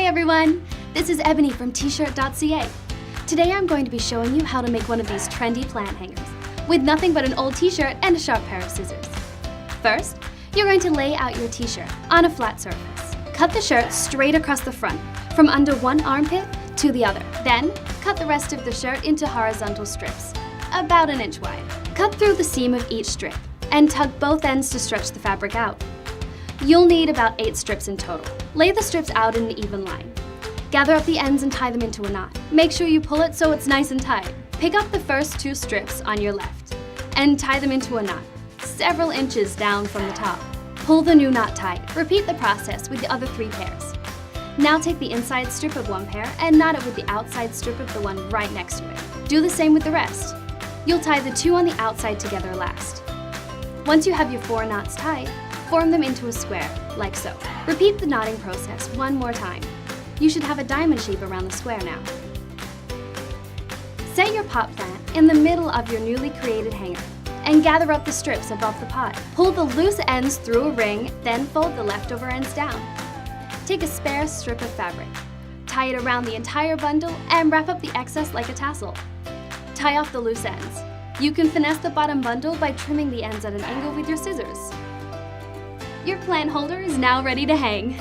Hi everyone! This is Ebony from Tshirt.ca. Today I'm going to be showing you how to make one of these trendy plant hangers with nothing but an old t-shirt and a sharp pair of scissors. First, you're going to lay out your t-shirt on a flat surface. Cut the shirt straight across the front, from under one armpit to the other. Then, cut the rest of the shirt into horizontal strips, about an inch wide. Cut through the seam of each strip and tug both ends to stretch the fabric out. You'll need about 8 strips in total. Lay the strips out in an even line. Gather up the ends and tie them into a knot. Make sure you pull it so it's nice and tight. Pick up the first 2 strips on your left and tie them into a knot, several inches down from the top. Pull the new knot tight. Repeat the process with the other 3 pairs. Now take the inside strip of one pair and knot it with the outside strip of the one right next to it. Do the same with the rest. You'll tie the 2 on the outside together last. Once you have your 4 knots tied, form them into a square, like so. Repeat the knotting process one more time. You should have a diamond shape around the square now. Set your pot plant in the middle of your newly created hanger and gather up the strips above the pot. Pull the loose ends through a ring, then fold the leftover ends down. Take a spare strip of fabric, tie it around the entire bundle, and wrap up the excess like a tassel. Tie off the loose ends. You can finesse the bottom bundle by trimming the ends at an angle with your scissors. Your plant holder is now ready to hang.